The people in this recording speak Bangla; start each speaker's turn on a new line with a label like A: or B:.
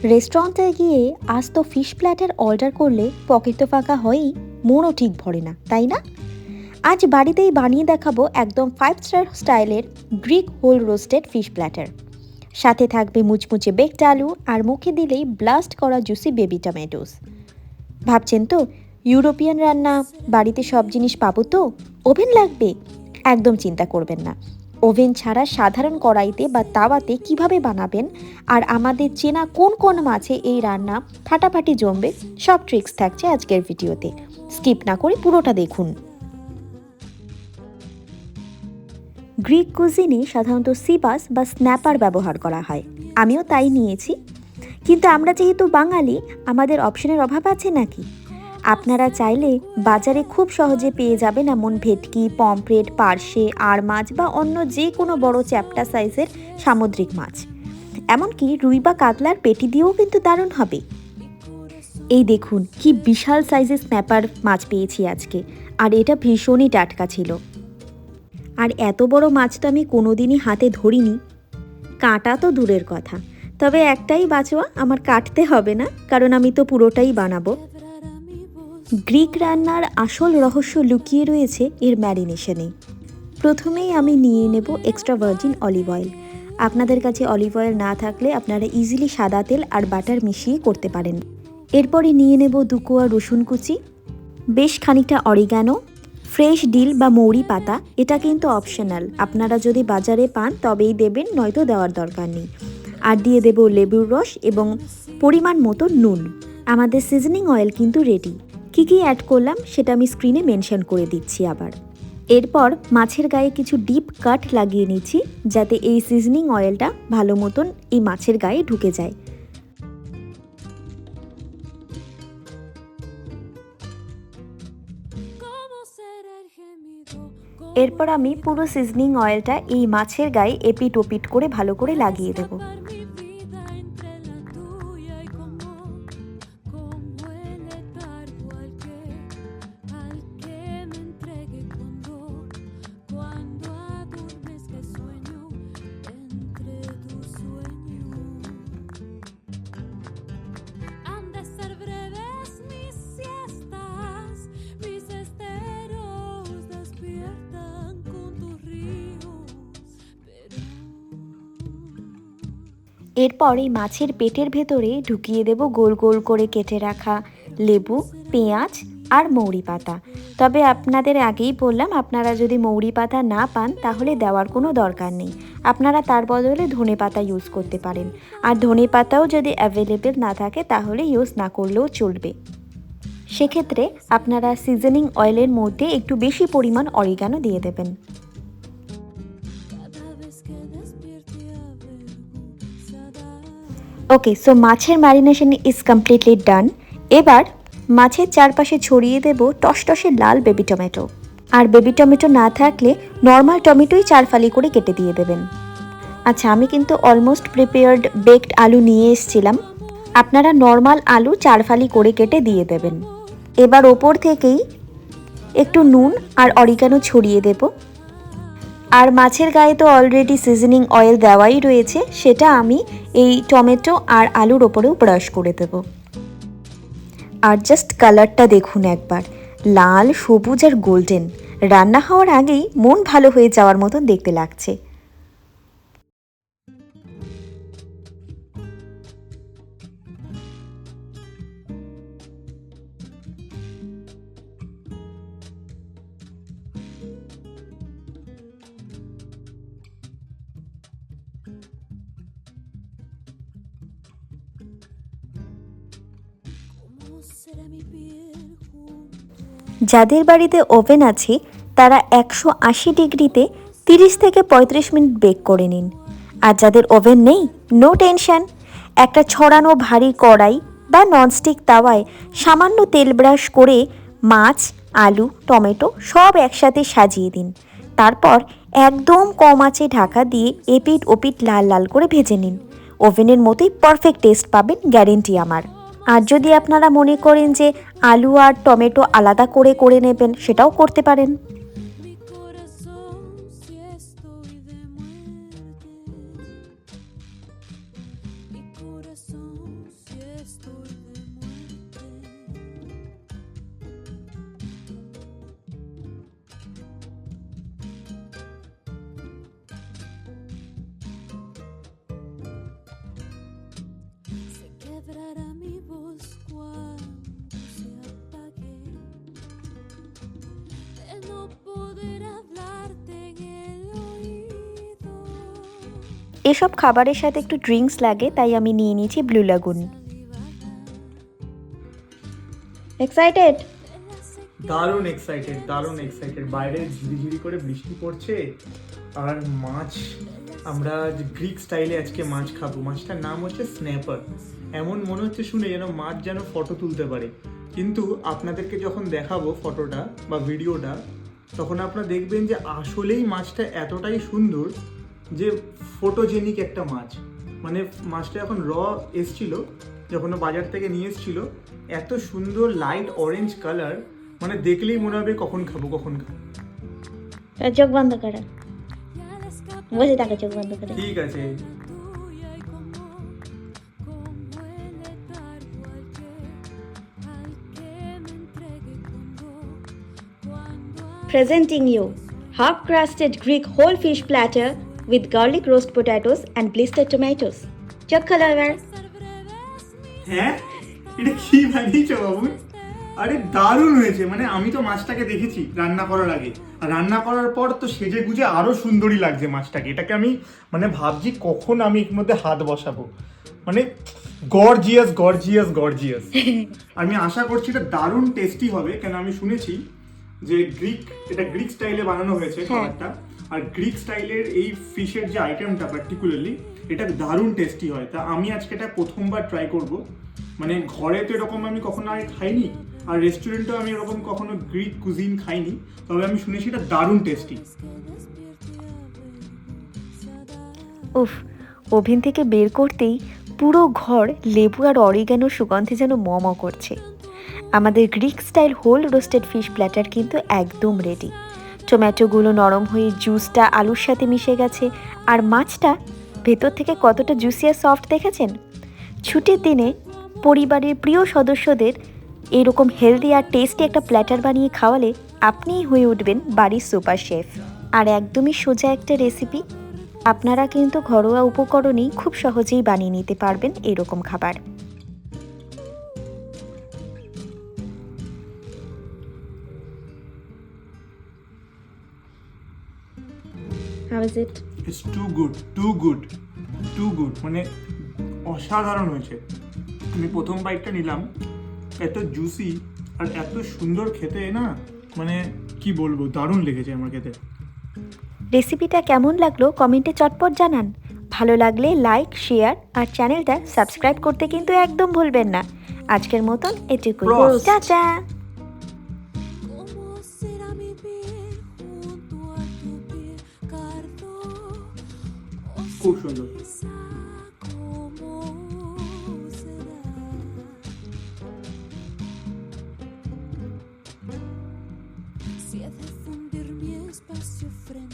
A: রেস্টুরেন্টে গিয়ে আজ তো ফিশ প্ল্যাটার অর্ডার করলে পকেট তো ফাঁকা হয়ই, মনও ঠিক ভরে না, তাই না? আজ বাড়িতেই বানিয়ে দেখাবো একদম 5 স্টার স্টাইলের Greek whole roasted fish platter. সাথে থাকবে মুচমুচে বেকড আলু আর মুখে দিলেই ব্লাস্ট করা জুসি বেবি টমেটোস। ভাবছেন তো ইউরোপিয়ান রান্না, বাড়িতে সব জিনিস পাবো তো, ওভেন লাগবে? একদম চিন্তা করবেন না। ওভেন ছাড়া সাধারণ কড়াইতে বা তাওয়াতে কিভাবে বানাবেন, আর আমাদের চেনা কোন কোন মাছে এই রান্না ফাটাফাটি জমবে, সব ট্রিক্স থাকছে আজকের ভিডিওতে। স্কিপ না করে পুরোটা দেখুন। গ্রিক কুজিনে সাধারণত সিবাস বা স্ন্যাপার ব্যবহার করা হয়, আমিও তাই নিয়েছি। কিন্তু আমরা যেহেতু বাঙালি, আমাদের অপশনের অভাব আছে নাকি? আপনারা চাইলে বাজারে খুব সহজে পেয়ে যাবেন এমন ভেটকি, পমফ্রেট, পার্শে, আর মাছ বা অন্য যে কোনো বড় চ্যাপ্টা সাইজের সামুদ্রিক মাছ। এমনকি রুই বা কাতলার পেটি দিয়েও কিন্তু দারুণ হবে। এই দেখুন কি বিশাল সাইজের স্ন্যাপার মাছ পেয়েছি আজকে, আর এটা ভীষণই টাটকা ছিল। আর এত বড় মাছ তো আমি কোনোদিনই হাতে ধরিনি, কাটা তো দূরের কথা। তবে একটাই বাঁচোয়া, আমার কাটতে হবে না, কারণ আমি তো পুরোটাই বানাবো। গ্রিক রান্নার আসল রহস্য লুকিয়ে রয়েছে এর ম্যারিনেশনে। প্রথমেই আমি নিয়ে নেব এক্সট্রা ভার্জিন অলিভ অয়েল। আপনাদের কাছে অলিভ অয়েল না থাকলে আপনারা ইজিলি সাদা তেল আর বাটার মিশিয়ে করতে পারেন। এরপরে নিয়ে নেব 2 কোয়া রসুন কুচি, বেশ খানিকটা অরিগ্যানো, ফ্রেশ ডিল বা মৌরি পাতা, এটা কিন্তু অপশনাল, আপনারা যদি বাজারে পান তবেই দেবেন, নয়তো দেওয়ার দরকার নেই। আর দিয়ে দেব লেবুর রস এবং পরিমাণ মতো নুন। আমাদের সিজনিং অয়েল কিন্তু রেডি। কী কী অ্যাড করলাম সেটা আমি স্ক্রিনে মেনশন করে দিচ্ছি আবার। এরপর মাছের গায়ে কিছু ডিপ কাট লাগিয়ে নিচ্ছি, যাতে এই সিজনিং অয়েলটা ভালো মতন এই মাছের গায়ে ঢুকে যায়। এরপর আমি পুরো সিজনিং অয়েলটা এই মাছের গায়ে এপিট ওপিট করে ভালো করে লাগিয়ে দেবো। এরপর এই মাছের পেটের ভেতরে ঢুকিয়ে দেব গোল গোল করে কেটে রাখা লেবু, পেঁয়াজ আর মৌরি পাতা। তবে আপনাদের আগেই বললাম, আপনারা যদি মৌরি পাতা না পান তাহলে দেওয়ার কোনো দরকার নেই, আপনারা তার বদলে ধনে পাতা ইউজ করতে পারেন। আর ধনে পাতাও যদি অ্যাভেলেবেল না থাকে তাহলে ইউজ না করলেও চলবে। সেক্ষেত্রে আপনারা সিজনিং অয়েলের মধ্যে একটু বেশি পরিমাণ অরিগ্যানো দিয়ে দেবেন। ওকে, সো মাছের ম্যারিনেশন ইজ কমপ্লিটলি ডান। এবার মাছের চারপাশে ছড়িয়ে দেব টসটসে লাল বেবি টমেটো। আর বেবি টমেটো না থাকলে নর্মাল টমেটোই 4 ফালি করে কেটে দিয়ে দেবেন। আচ্ছা, আমি কিন্তু অলমোস্ট প্রিপেয়ার্ড বেকড আলু নিয়ে এসেছিলাম, আপনারা নর্মাল আলু 4 ফালি করে কেটে দিয়ে দেবেন। এবার ওপর থেকেই একটু নুন আর অরিগানো ছড়িয়ে দেব। আর মাছের গায়ে তো অলরেডি সিজনিং অয়েল দেওয়াই রয়েছে, সেটা আমি এই টমেটো আর আলুর ওপরেও ব্রাশ করে দেব। আর জাস্ট কালারটা দেখুন একবার, লাল, সবুজ আর গোল্ডেন। রান্না হওয়ার আগেই মন ভালো হয়ে যাওয়ার মতন দেখতে লাগছে। যাদের বাড়িতে ওভেন আছে তারা 180 ডিগ্রিতে 30 থেকে 35 মিনিট বেক করে নিন। আর যাদের ওভেন নেই, নো টেনশন, একটা ছড়ানো ভারী কড়াই বা ননস্টিক তাওয়ায় সামান্য তেল ব্রাশ করে মাছ, আলু, টমেটো সব একসাথে সাজিয়ে দিন। তারপর একদম কম আঁচে ঢাকা দিয়ে এপিট ওপিট লাল লাল করে ভেজে নিন। ওভেনের মতোই পারফেক্ট টেস্ট পাবেন, গ্যারেন্টি আমার। আর যদি আপনারা মনে করেন যে আলু আর টমেটো আলাদা করে করে নেবেন, সেটাও করতে পারেন। এসব খাবারের সাথে একটু ড্রিঙ্কস লাগে, তাই আমি নিয়ে নিয়েছি ব্লু লাগুন। এক্সাইটেড?
B: দারুণ এক্সাইটেড। বাইরে ঝিরিঝিরি করে বৃষ্টি পড়ছে, আর মাছ, আমরা গ্রিক স্টাইলে আজকে মাছ খাবো। মাছটার নাম হচ্ছে স্ন্যাপার। এমন মনে হচ্ছে শুনে যেন মাছ যেন ফটো তুলতে পারে, কিন্তু আপনাদেরকে যখন দেখাবো ফটোটা বা ভিডিওটা, তখন আপনারা দেখবেন যে আসলেই মাছটা এতটাই সুন্দর যে ফটোজেনিক একটা মাছ। মানে মাছটা যখন এসছিল, যখন বাজার থেকে নিয়ে এসছিল, এত সুন্দর লাইট অরেঞ্জ কালার, মানে দেখলেই মনে হবে কখন খাবো।
A: চোখ বন্ধ করে বসে থাকে, চোখ বন্ধ করে।
B: ঠিক আছে।
A: Presenting you half-crusted Greek whole fish platter with garlic roast potatoes and blistered tomatoes. চোখ খোলো এবার।
B: হ্যাঁ, এটা কি বানিয়েছো বাবু? আরে দারুণ হয়েছে। মানে আমি তো মাছটাকে দেখেছি রান্না করার আগে, আর রান্না করার পর তো সেজে গুজে আরো সুন্দরই লাগছে মাছটাকে। এটাকে আমি মানে ভাবছি কখন আমি এর মধ্যে হাত বসাবো। মানে গর্জিয়াস। আমি আশা করছি এটা দারুণ টেস্টি হবে, কেন আমি শুনেছি যে এটা গ্রিক স্টাইলে বানানো হয়েছে খাবারটা। আর গ্রিক স্টাইলের এই ফিশের যে আইটেমটা পার্টিকুলারলি, এটা দারুণ টেস্টি হয়। তা আমি আজকে এটা প্রথমবার ট্রাই করব। মানে ঘরে তো এরকম আমি কখনো আগে খাইনি, আর রেস্টুরেন্টেও আমি এরকম কখনো গ্রিক কুজিন খাইনি, তবে আমি শুনেছি এটা দারুণ টেস্টি।
A: উফ, ওভেন থেকে বের করতেই পুরো ঘর লেবু আর অরিগানোর সুগন্ধে যেন ম করছে। আমাদের Greek style whole roasted fish platter কিন্তু একদম রেডি। টমেটোগুলো নরম হয়ে জুসটা আলুর সাথে মিশে গেছে, আর মাছটা ভেতর থেকে কতটা জুসি আর সফট দেখেছেন। ছুটির দিনে পরিবারের প্রিয় সদস্যদের এরকম হেলদি আর টেস্টি একটা প্ল্যাটার বানিয়ে খাওয়ালে আপনিই হয়ে উঠবেন বাড়ির সুপার শেফ। আর একদমই সোজা একটা রেসিপি, আপনারা কিন্তু ঘরোয়া উপকরণেই খুব সহজেই বানিয়ে নিতে পারবেন এরকম খাবার। How is it?
B: It's too good. মানে অসাধারণ হয়েছে। আমি প্রথম বাইটটা নিলাম, এত জুসি আর এত সুন্দর খেতে না, মানে কি বলবো, দারুণ লেগেছে আমার খেতে।
A: রেসিপিটা কেমন লাগলো কমেন্টে চটপট জানান। ভালো লাগলে লাইক, শেয়ার আর চ্যানেলটা সাবস্ক্রাইব করতে কিন্তু একদম ভুলবেন না। আজকের মতন এটুকুই, টাটা।
B: খুব সুন্দর।
C: Si he de fundir mi espacio frente